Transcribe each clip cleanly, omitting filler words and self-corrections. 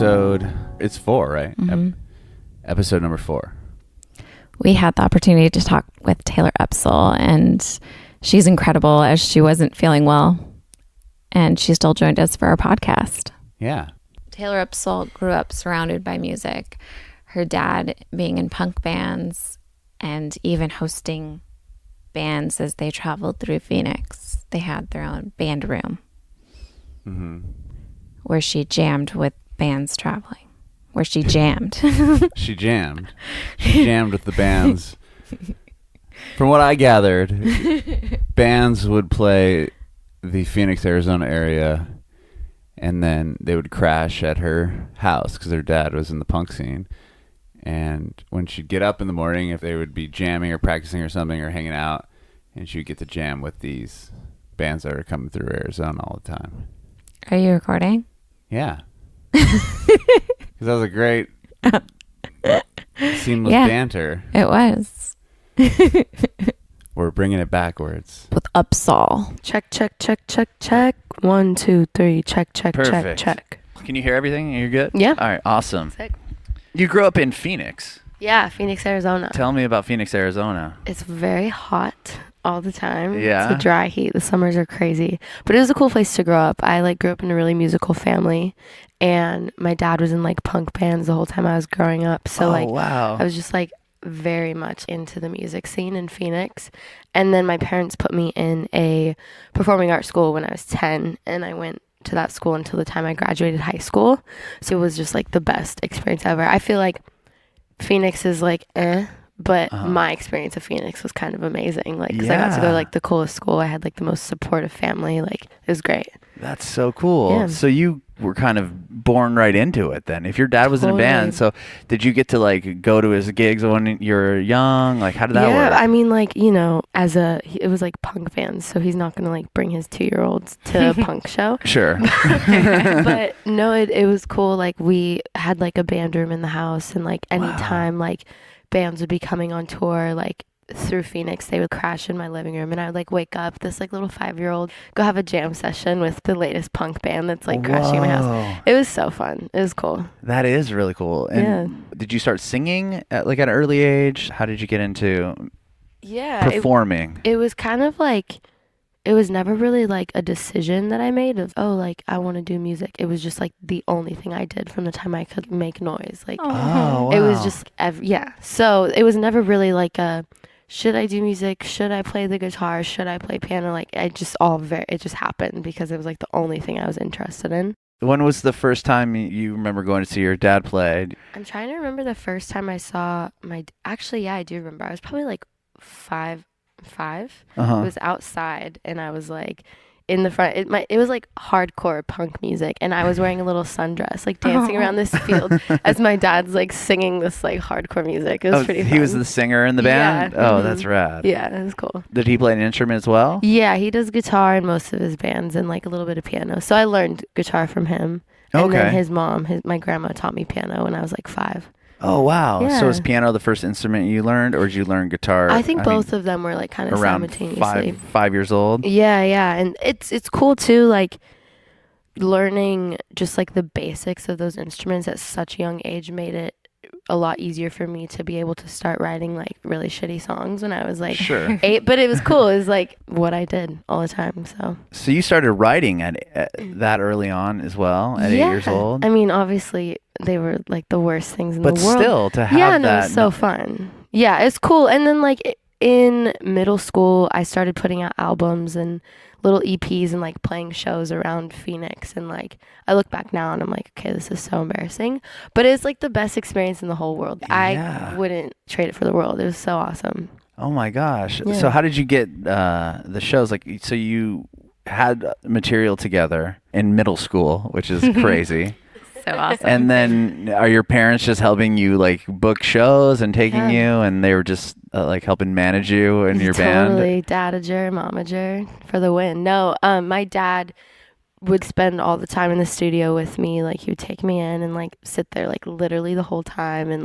it's 4, right? Mm-hmm. Episode number 4. We had the opportunity to talk with Taylor UPSAHL, and she's incredible, as she wasn't feeling well, and she still joined us for our podcast. Yeah. Taylor UPSAHL grew up surrounded by music, her dad being in punk bands and even hosting bands as they traveled through Phoenix. They had their own band room where she jammed with bands traveling. Where she jammed. She jammed with the bands. From what I gathered, bands would play the Phoenix, Arizona area, and then they would crash at her house because her dad was in the punk scene. And when she'd get up in the morning, if they would be jamming or practicing or something or hanging out, and she would get to jam with these bands that are coming through Arizona all the time. Are you recording? Yeah. Because that was a great seamless banter. It was. We're bringing it backwards. With UPSAHL. Check. 1, 2, 3. Check. Perfect. Check. Can you hear everything? You're good? Yeah. All right, awesome. Sick. You grew up in Phoenix. Yeah, Phoenix, Arizona. Tell me about Phoenix, Arizona. It's very hot all the time. Yeah. It's a dry heat. The summers are crazy. But it was a cool place to grow up. I grew up in a really musical family, and my dad was in punk bands the whole time I was growing up. So wow. I was just very much into the music scene in Phoenix. And then my parents put me in a performing arts school when I was 10, and I went to that school until the time I graduated high school. So it was just the best experience ever. I feel like Phoenix is but my experience of Phoenix was kind of amazing. Because I got to go to the coolest school. I had the most supportive family. It was great. That's so cool. Yeah. So you were kind of born right into it then. If your dad was in a band, so did you get to go to his gigs when you were young? How did that work? Yeah, I mean it was punk bands, so he's not gonna bring his 2-year-olds to a punk show. Sure. But no, it was cool. We had a band room in the house, and anytime bands would be coming on tour through Phoenix, they would crash in my living room, and I would wake up this little 5-year-old, go have a jam session with the latest punk band that's crashing in my house. It was so fun. It was cool. That is really cool. And did you start singing at an early age? How did you get into performing? It was kind of it was never really a decision that I made of I want to do music. It was just the only thing I did from the time I could make noise. Wow. It was just so it was never really a should I do music? Should I play the guitar? Should I play piano? It just happened because it was the only thing I was interested in. When was the first time you remember going to see your dad play? I'm trying to remember the first time I saw actually, I do remember. I was probably 5. It was outside, and I was in the front. It was hardcore punk music, and I was wearing a little sundress, dancing around this field as my dad's singing this hardcore music. It was pretty fun. He was the singer in the band? Yeah. Oh, that's rad. Yeah, it was cool. Did he play an instrument as well? Yeah, he does guitar in most of his bands and a little bit of piano. So I learned guitar from him. And then his mom, my grandma, taught me piano when I was 5. Oh, wow. Yeah. So was piano the first instrument you learned, or did you learn guitar? I think both of them were kind of around simultaneously. 5 years old? Yeah. And it's cool too, learning just the basics of those instruments at such a young age made it a lot easier for me to be able to start writing really shitty songs when I was Sure. 8. But it was cool. It was what I did all the time. So you started writing at that early on as well, at 8 years old? I mean, obviously they were the worst things in the world. But still, to have that. It was so fun. Yeah, it's cool. And then in middle school, I started putting out albums and little EPs and playing shows around Phoenix. And I look back now and I'm okay, this is so embarrassing. But it's the best experience in the whole world. Yeah. I wouldn't trade it for the world. It was so awesome. Oh my gosh. Yeah. So how did you get the shows? So you had material together in middle school, which is crazy. So awesome. And then are your parents just helping you book shows and taking you, and they were just helping manage you and your band? Totally. Dadager, momager for the win. No, my dad would spend all the time in the studio with me. He would take me in and sit there literally the whole time and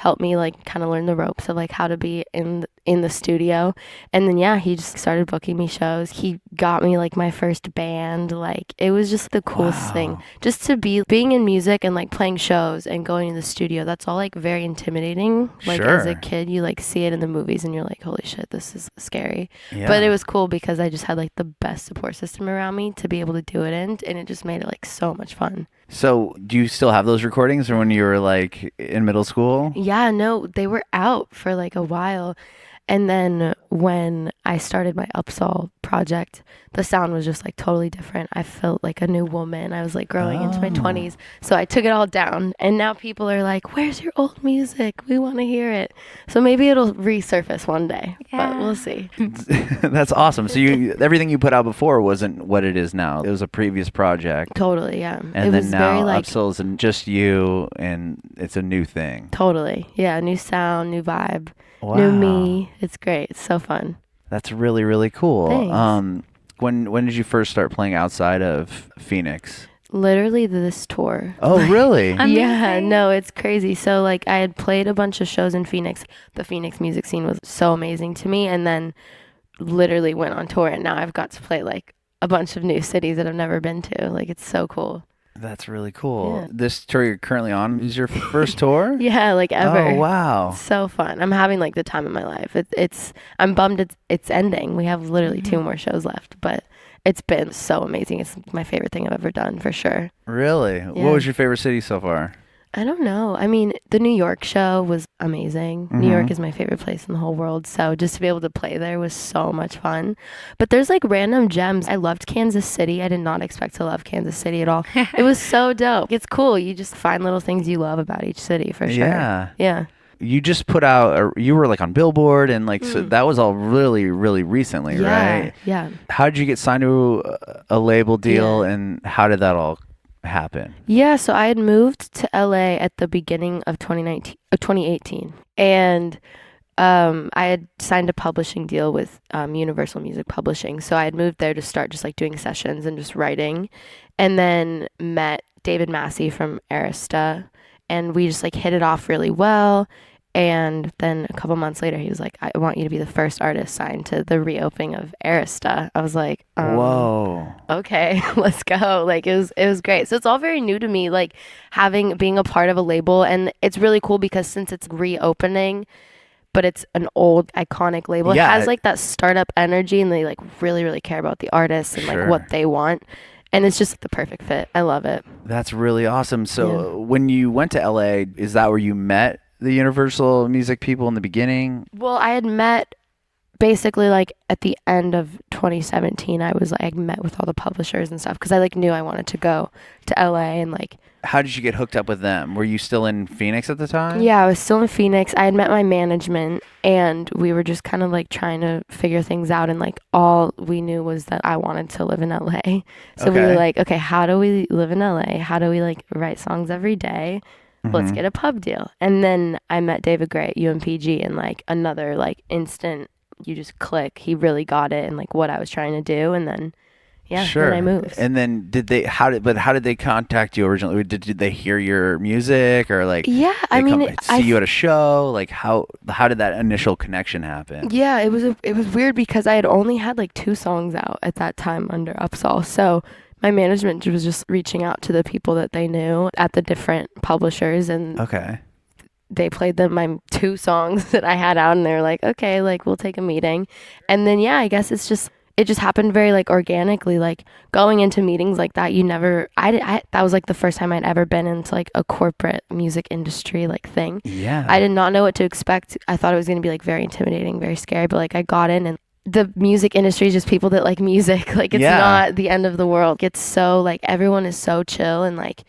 helped me like kind of learn the ropes of like how to be in the studio. And then yeah, he just started booking me shows. He got me like my first band. Like it was just the coolest thing, just to being in music and like playing shows and going to the studio. That's all like very intimidating. Like as a kid, you like see it in the movies and you're like, holy shit, this is scary. But it was cool because I just had like the best support system around me to be able to do it in, and it just made it like so much fun. So do you still have those recordings from when you were like in middle school? Yeah, no, they were out for like a while. And then when I started my UPSAHL project, the sound was just like totally different. I felt like a new woman. I was like growing into my 20s. So I took it all down. And now people are like, where's your old music? We want to hear it. So maybe it'll resurface one day, but we'll see. That's awesome. So everything you put out before wasn't what it is now. It was a previous project. Totally, yeah. And it then was now very like UPSAHL is just you, and it's a new thing. Totally. Yeah, new sound, new vibe. Wow. New me. It's great. It's so fun. That's really, really cool. Thanks. When did you first start playing outside of Phoenix? Literally this tour. Oh, really? Yeah, no, it's crazy. So like I had played a bunch of shows in Phoenix. The Phoenix music scene was so amazing to me, and then literally went on tour, and now I've got to play like a bunch of new cities that I've never been to. Like it's so cool. That's really cool. Yeah. This tour you're currently on is your first tour? Yeah, like ever. Oh, wow. It's so fun. I'm having like the time of my life. I'm bummed it's ending. We have literally 2 more shows left, but it's been so amazing. It's my favorite thing I've ever done, for sure. Really? Yeah. What was your favorite city so far? I don't know. I mean, the New York show was amazing. New York is my favorite place in the whole world. So just to be able to play there was so much fun. But there's like random gems. I loved Kansas City. I did not expect to love Kansas City at all. It was so dope. It's cool. You just find little things you love about each city, for sure. Yeah. You just put out, you were like on Billboard, and like, so that was all really, really recently, right? Yeah. How did you get signed to a label deal, and how did that all happen? Yeah, so I had moved to LA at the beginning of 2018, and I had signed a publishing deal with Universal Music Publishing. So I had moved there to start just like doing sessions and just writing, and then met David Massey from Arista, and we just like hit it off really well. And then a couple months later, he was like, I want you to be the first artist signed to the reopening of Arista. I was like, whoa, okay, let's go. Like it was great. So it's all very new to me, like being a part of a label. And it's really cool because since it's reopening, but it's an old iconic label, it has like that startup energy, and they like really, really care about the artists and like what they want. And it's just the perfect fit. I love it. That's really awesome. So when you went to LA, is that where you met the Universal Music people in the beginning? Well, I had met basically like at the end of 2017. I met with all the publishers and stuff because I like knew I wanted to go to LA, and like. How did you get hooked up with them? Were you still in Phoenix at the time? Yeah, I was still in Phoenix. I had met my management, and we were just kind of like trying to figure things out, and like all we knew was that I wanted to live in LA. So we were like, okay, how do we live in LA? How do we like write songs every day? Let's get a pub deal. And then I met David Gray at UMPG, and like another like instant, you just click. He really got it and like what I was trying to do. And then, then I moved. And then how did they contact you originally? Did they hear your music, or like? Yeah, I mean, see you at a show. Like how did that initial connection happen? Yeah, it was weird because I had only had like 2 songs out at that time under UPSAHL. So my management was just reaching out to the people that they knew at the different publishers, and they played them my 2 songs that I had out, and they were like, okay, like we'll take a meeting. And then I guess it just happened very like organically, like going into meetings like that. That was like the first time I'd ever been into like a corporate music industry like thing. Yeah. I did not know what to expect. I thought it was going to be like very intimidating, very scary, but like I got in, and the music industry is just people that like music. Like it's not the end of the world. It's so like everyone is so chill, and like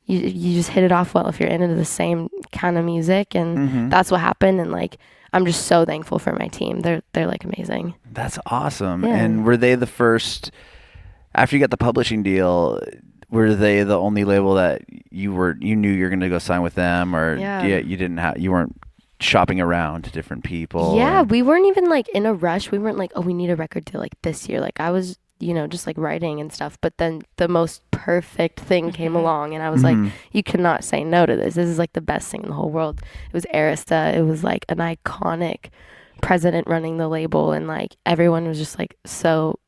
you just hit it off well if you're into the same kind of music, and that's what happened. And like I'm just so thankful for my team. They're like amazing. That's awesome. Yeah. And were they the first, after you got the publishing deal, were they the only label that you knew you were going to go sign with them, or you weren't shopping around to different people? Yeah, we weren't even like in a rush. We weren't like, oh, we need a record deal like this year. Like I was you know, just like writing and stuff. But then the most perfect thing came along, and I was like, you cannot say no to this. This is like the best thing in the whole world. It was Arista. It was like an iconic president running the label, and like everyone was just like so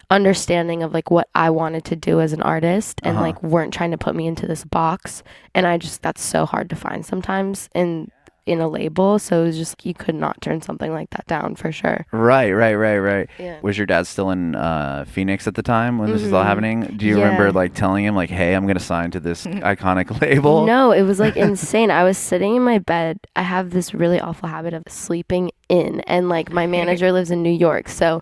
understanding of like what I wanted to do as an artist, and like weren't trying to put me into this box. And that's so hard to find sometimes in a label, so it was just, you could not turn something like that down for sure. Right. Yeah. Was your dad still in Phoenix at the time when this was all happening? Do you remember like telling him like, hey, I'm gonna sign to this iconic label? No, it was like insane. I was sitting in my bed. I have this really awful habit of sleeping in, and like my manager lives in New York, so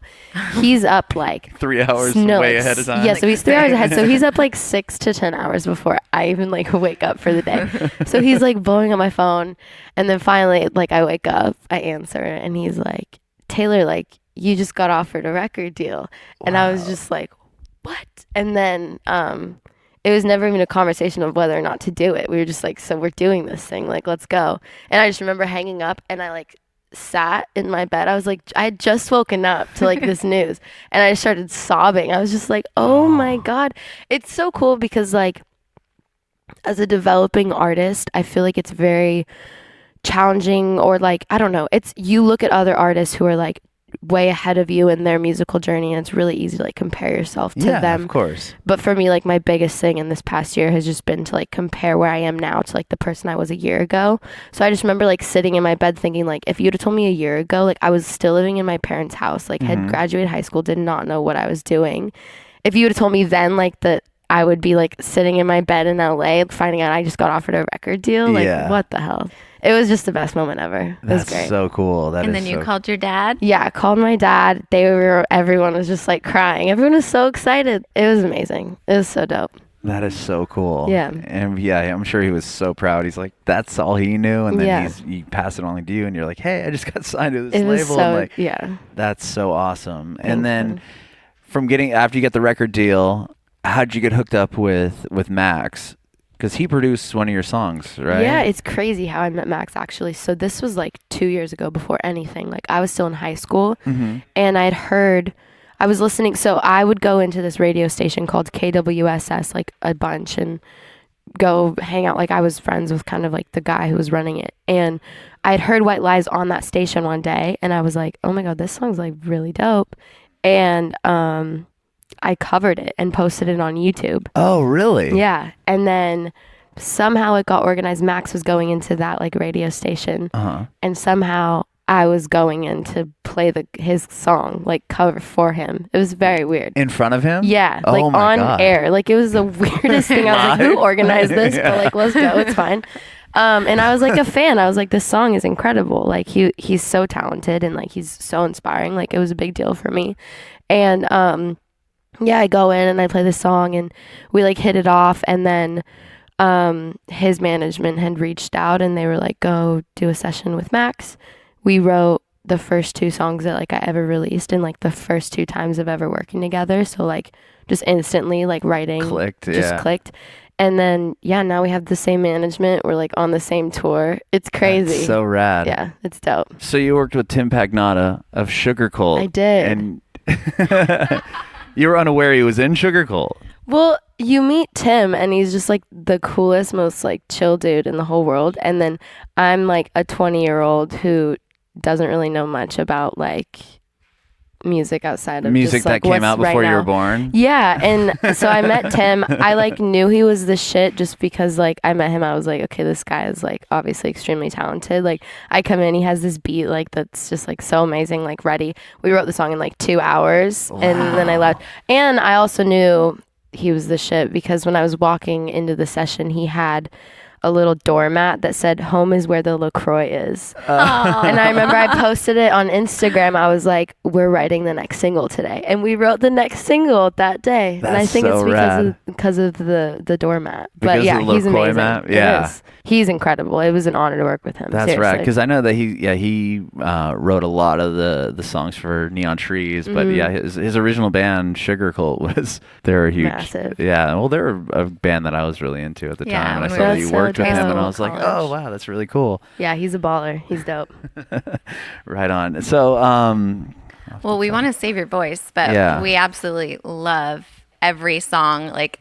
he's up like 3 hours way ahead of time. Yeah, so he's 3 hours ahead, so he's up like 6 to 10 hours before I even like wake up for the day. So he's like blowing up my phone, and then finally like I wake up, I answer, and he's like, Taylor, like you just got offered a record deal. And I was just like, what? And then it was never even a conversation of whether or not to do it. We were just like, so we're doing this thing, like let's go. And I just remember hanging up, and I like sat in my bed. I was like, I had just woken up to like this news, and I started sobbing. I was just like, oh my God. It's so cool because like as a developing artist, I feel like it's very challenging, or like, I don't know, it's, you look at other artists who are like way ahead of you in their musical journey, and it's really easy to like compare yourself to them. Of course. But for me, like my biggest thing in this past year has just been to like compare where I am now to like the person I was a year ago. So I just remember like sitting in my bed thinking like, if you'd have told me a year ago, like I was still living in my parents' house, like had graduated high school, did not know what I was doing. If you would have told me then like that I would be like sitting in my bed in LA finding out I just got offered a record deal, like what the hell? It was just the best moment ever. It was great. That's so cool. And then you called your dad? Yeah, I called my dad. Everyone was just like crying. Everyone was so excited. It was amazing. It was so dope. That is so cool. Yeah. And yeah, I'm sure he was so proud. He's like, that's all he knew. And then you pass it on to you, and you're like, hey, I just got signed to this label. And like, that's so awesome. And then after you get the record deal, how'd you get hooked up with Max? Because he produced one of your songs, right? Yeah, it's crazy how I met Max, actually. So this was like 2 years ago before anything. Like I was still in high school, and I was listening. So I would go into this radio station called KWSS like a bunch and go hang out. Like I was friends with kind of like the guy who was running it. And I had heard White Lies on that station one day, and I was like, oh my God, this song's like really dope. And I covered it and posted it on YouTube. Oh, really? Yeah. And then somehow it got organized. Max was going into that like radio station, and somehow I was going in to play his song, like cover for him. It was very weird. In front of him? Yeah, like on air. Like it was the weirdest thing. I was like, who organized this? But like, let's go. It's fine. And I was like a fan. I was like, this song is incredible. Like he's so talented, and like he's so inspiring. Like it was a big deal for me. And yeah, I go in and I play this song, and we like hit it off. And then his management had reached out, and they were like, go do a session with Max. We wrote the first 2 songs that like I ever released, and like the first 2 times of ever working together. So like just instantly like writing clicked. And then now we have the same management. We're like on the same tour. It's crazy. That's so rad. Yeah, it's dope. So you worked with Tim Pagnotta of Sugar Cult. I did. And you were unaware he was in Sugar Cult. Well, you meet Tim, and he's just like the coolest, most like chill dude in the whole world. And then I'm like a 20-year-old who doesn't really know much about like music outside of music just, like, that came out before you were born. Yeah. And so I met Tim. I like knew he was the shit just because like I met him. I was like, okay, this guy is like obviously extremely talented. Like I come in, he has this beat like that's just like so amazing, like ready. We wrote the song in like 2 hours. Wow. And then I left. And I also knew he was the shit because when I was walking into the session, he had a little doormat that said home is where the LaCroix is. And I remember I posted it on Instagram. I was like, we're writing the next single today. And we wrote the next single that day. That's and I think so it's because of the doormat. Because but yeah, of the he's LaCroix amazing. Mat? Yeah. He's incredible. It was an honor to work with him. That's seriously. right. Because I know that he wrote a lot of the songs for Neon Trees. But yeah, his original band, Sugar Cult, they're huge. Massive. Yeah. Well, they're a band that I was really into at the time. And I saw that you worked with him, and I was like, oh, wow, that's really cool. Yeah, he's a baller. He's dope. Right on. So, Well, we want to save your voice, but we absolutely love every song. Like,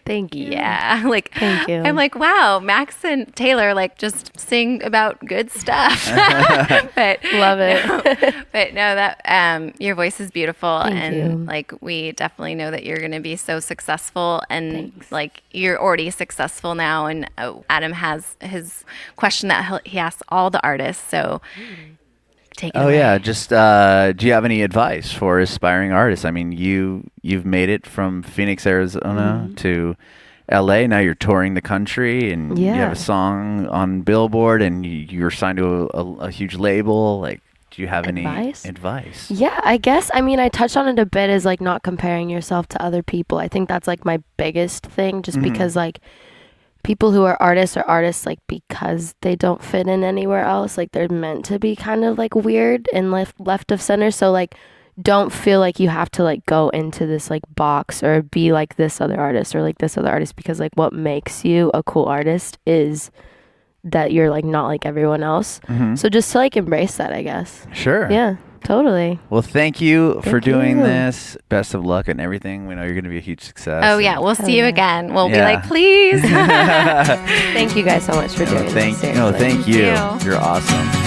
thank you. Yeah. Like, thank you. I'm like, wow, Max and Taylor like just sing about good stuff. But love it. No, that your voice is beautiful. Thank you. Like, we definitely know that you're going to be so successful, and Thanks. like you're already successful now. And Adam has his question that he asks all the artists. So take it away. Yeah, just do you have any advice for aspiring artists? I mean, you've made it from Phoenix, Arizona to LA. Now you're touring the country, and you have a song on Billboard, and you're signed to a huge label. Like, do you have any advice? Yeah, I guess. I mean, I touched on it a bit, is like not comparing yourself to other people. I think that's like my biggest thing, just because like people who are artists like because they don't fit in anywhere else. Like, they're meant to be kind of like weird and left of center. So like, don't feel like you have to like go into this like box or be like this other artist or like this other artist, because like what makes you a cool artist is that you're like not like everyone else. So just to like embrace that, I guess. Sure. Yeah, totally. Well, thank you for doing this. Best of luck and everything. We know you're going to be a huge success. Oh yeah, we'll see you again. We'll be like, please. Thank you guys so much for doing this. Thank you. You're awesome.